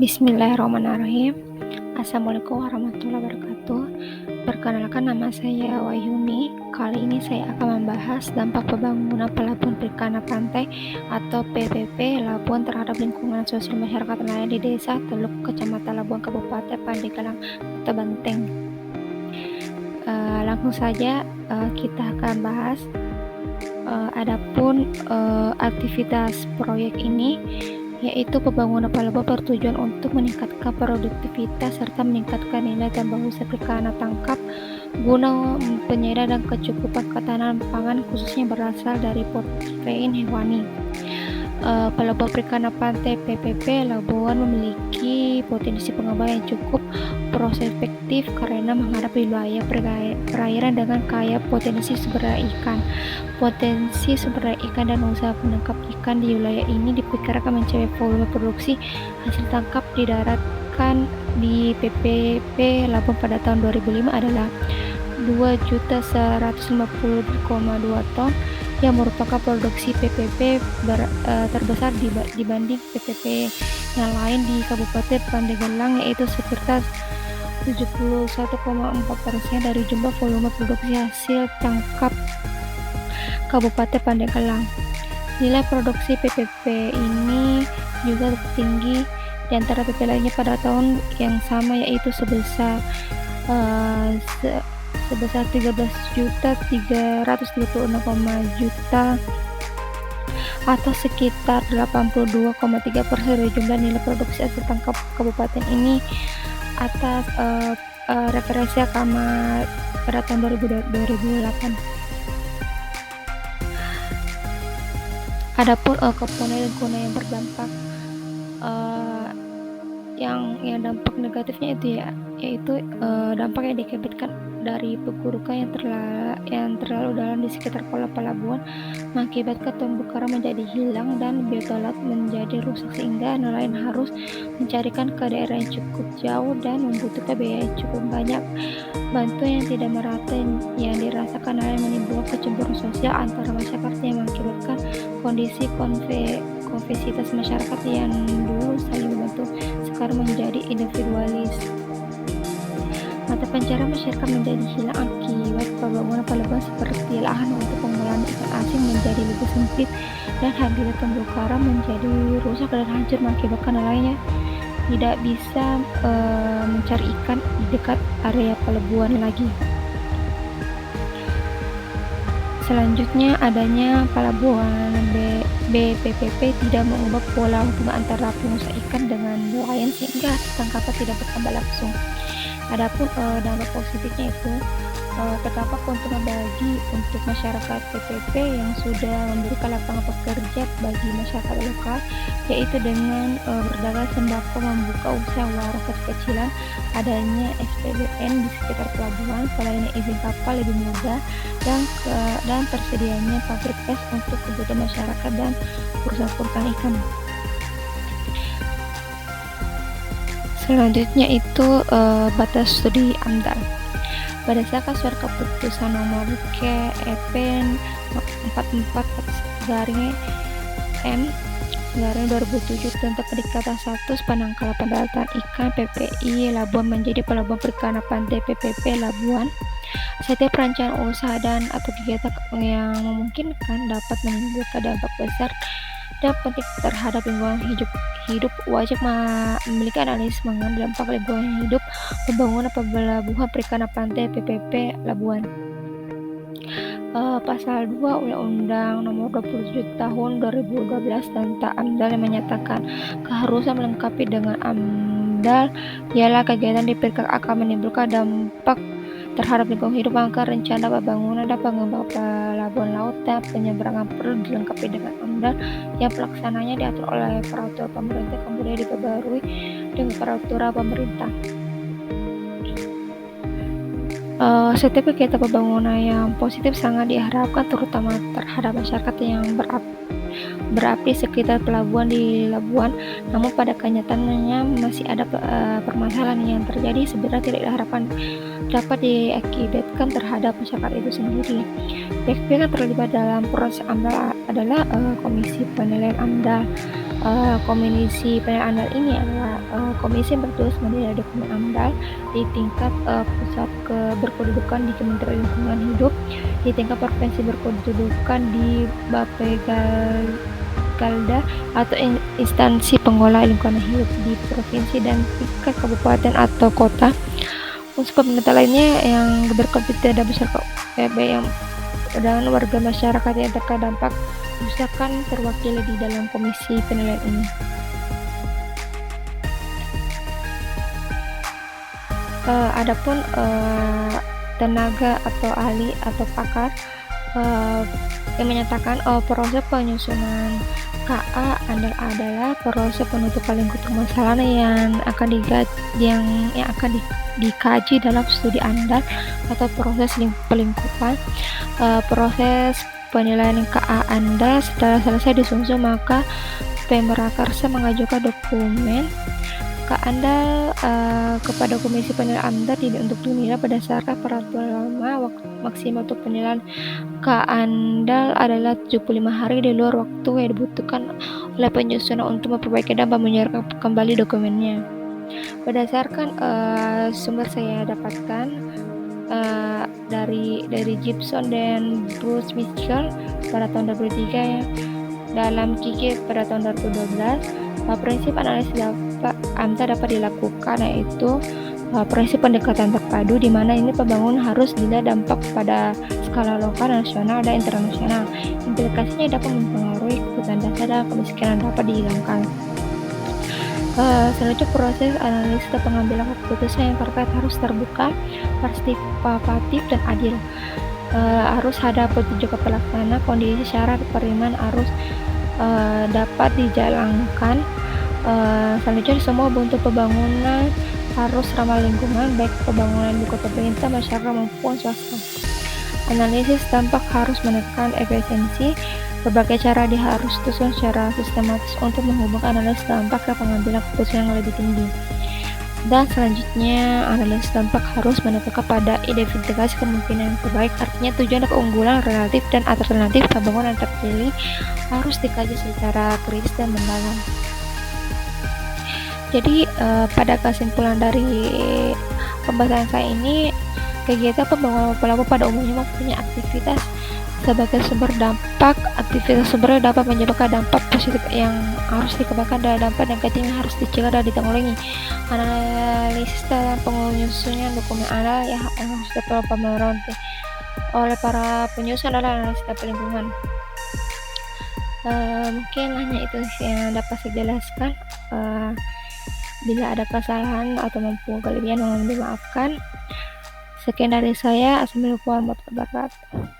Bismillahirrahmanirrahim. Assalamualaikum warahmatullahi wabarakatuh. Perkenalkan, nama saya Wahyuni. Kali ini saya akan membahas dampak pembangunan pelabuhan perikanan pantai atau PPP Labuan terhadap lingkungan sosial masyarakat nelayan di Desa Teluk, Kecamatan Labuan, Kabupaten Pandeglang, Kota Banteng. Langsung saja kita akan bahas. Adapun aktivitas proyek ini yaitu pembangunan pelabuhan bertujuan untuk meningkatkan produktivitas serta meningkatkan nilai tambah usaha perikanan tangkap guna penyediaan dan kecukupan ketahanan pangan khususnya berasal dari protein hewani. Pelabuhan perikanan pantai PPP Labuan memiliki potensi pengembangan yang cukup prospektif karena menghadapi wilayah perairan dengan kaya potensi sumber daya ikan. Potensi sumber daya ikan dan usaha menangkap ikan di wilayah ini diperkirakan mencapai volume produksi hasil tangkap di darat di PPP Labuan pada tahun 2005 adalah 2.150.2 ton yang merupakan produksi PPP terbesar dibanding PPP yang lain di Kabupaten Pandeglang, yaitu sekitar 71,4% dari jumlah volume produksi hasil tangkap Kabupaten Pandeglang. Nilai produksi PPP ini juga tertinggi di antara PPP lainnya pada tahun yang sama, yaitu sebesar 13.336,0 juta atau sekitar 82,3% dari jumlah nilai produksi hasil tangkap kabupaten ini atas referensi Kamar pada tahun 2008. Adapun komponen lingkungan yang berdampak yang dampak negatifnya itu yaitu dampak yang diakibatkan dari perburukan yang terlalu dalam di sekitar pola pelabuhan mengakibatkan terumbu karang menjadi hilang dan biota laut menjadi rusak sehingga nelayan harus mencarikan ke daerah yang cukup jauh dan membutuhkan biaya yang cukup banyak. Bantuan yang tidak merata yang dirasakan nelayan menimbulkan kecemburuan sosial antara masyarakat yang mengakibatkan kondisi konvesitas masyarakat yang dulu saling membantu sekarang menjadi individualis. Mata pencarian masyarakat menjadi hilang akibat pembangunan pelabuhan seperti lahan untuk pengolahan ikan asing menjadi lebih sempit dan habitat terumbu karang menjadi rusak dan hancur mengakibatkan nelayan tidak bisa mencari ikan di dekat area pelabuhan lagi. Selanjutnya, adanya pelabuhan BPPP tidak mengubah pola hubungan antara pengusaha ikan dengan nelayan sehingga tangkapan tidak bertambah langsung. Adapun dampak positifnya itu terdapat keuntungan untuk masyarakat PPP yang sudah memberikan lapangan pekerja bagi masyarakat lokal, yaitu dengan berdagang sembako, membuka usaha warung kecil-kecilan, adanya SPBN di sekitar pelabuhan, pelayanan izin kapal lebih mudah, dan tersedianya pabrik es untuk kebutuhan masyarakat dan perusahaan ikan. Selanjutnya itu batas studi AMDAL. Berdasarkan surat keputusan nomor KEP 44/M/2007 tentang peningkatan status penangkaran pendaratan ikan PPI Labuan menjadi pelabuhan perikanan pantai PPP Labuan. Setiap perencanaan usaha dan atau kegiatan yang memungkinkan dapat menimbulkan dampak besar dan penting terhadap lingkungan hidup wajib memiliki analisis mengenai dampak lingkungan hidup pembangunan pelabuhan perikanan pantai PPP Labuan. Pasal 2 Undang-Undang Nomor 27 Tahun 2012 tentang AMDAL yang menyatakan keharusan melengkapi dengan AMDAL ialah kegiatan diperkirakan akan menimbulkan dampak terhadap lingkungan hidup, maka rencana pembangunan dan pengembangan pelabuhan laut dan penyeberangan perlu dilengkapi dengan AMDAL yang pelaksananya diatur oleh peraturan pemerintah kemudian diperbarui dengan peraturan pemerintah. Setiap kegiatan pembangunan yang positif sangat diharapkan terutama terhadap masyarakat yang berarti sekitar pelabuhan di Labuan, namun pada kenyataannya masih ada permasalahan yang terjadi sebenarnya tidak diharapkan dapat diakibatkan terhadap masyarakat itu sendiri. Pihak-pihak yang terlibat dalam proses AMDAL adalah Komisi Penilaian AMDAL, Komisi Penilaian AMDAL ini adalah komisi yang bertugas menilai dokumen AMDAL di tingkat pusat berkedudukan di Kementerian Lingkungan Hidup, di tingkat provinsi berkedudukan di Bappegalda atau instansi pengelola lingkungan hidup di provinsi, dan tingkat kabupaten atau kota. Unsur pemerintah lainnya yang berkompeten dan beserta yang dan warga masyarakat yang terkena dampak kerusakan terwakili di dalam komisi penilaian ini. Adapun tenaga atau ahli atau pakar yang menyatakan proses penyusunan KA adalah proses penutupan lingkup permasalahan yang akan dikaji dalam studi AMDAL atau proses pelingkupan. Proses penilaian KA AMDAL setelah selesai disusun, maka Pemrakarsa mengajukan dokumen KA AMDAL kepada Komisi Penilaian AMDAL untuk dinilai berdasarkan peraturan lama. Waktu maksimal untuk penilaian KA AMDAL adalah 75 hari di luar waktu yang dibutuhkan oleh penyusunan untuk memperbaiki dan menyerahkan kembali dokumennya. Berdasarkan sumber saya dapatkan dari Gibson dan Bruce Mitchell pada tahun 2003 ya, dalam KIKI pada tahun 2012, prinsip analisis AMDAL dapat dilakukan, yaitu prinsip pendekatan terpadu, di mana ini pembangunan harus dilihat dampak pada skala lokal, nasional, dan internasional. Implikasinya dapat mempengaruhi kebutuhan dasar dan kemiskinan dapat dihilangkan. Selanjutnya proses analisis dan pengambilan keputusan yang terkait harus terbuka, partisipatif, dan adil. Harus ada petunjuk pelaksana, kondisi syarat penerimaan harus dapat dijalankan. Selanjutnya semua bentuk pembangunan harus ramah lingkungan, baik pembangunan di kota pemerintah, masyarakat maupun swasta. Analisis dampak harus menekan efisiensi. Berbagai cara harus disusun secara sistematis untuk menghubungkan analisis dampak dan pengambilan keputusan yang lebih tinggi. Dan selanjutnya, analisis dampak harus menekan pada identifikasi kemungkinan yang terbaik, artinya tujuan dan keunggulan relatif dan alternatif pembangunan terpilih harus dikaji secara kritis dan mendalam. Jadi pada kesimpulan dari pembahasan saya ini, kegiatan pembangunan pelabuhan pada umumnya mempunyai aktivitas sebagai sumber dampak. Aktivitas sumber dapat menyebabkan dampak positif yang harus dikembangkan dan dampak negatif yang harus dicegah dan ditanggulangi. Analisis dalam penyusunan dokumen AMDAL yang harus dilakukan oleh para penyusun adalah analisis dampak lingkungan. Mungkin hanya itu yang dapat saya jelaskan. Bila ada kesalahan atau mempunyai kelebihan, mohon dimaafkan. Sekian dari saya. Assalamualaikum warahmatullahi wabarakatuh.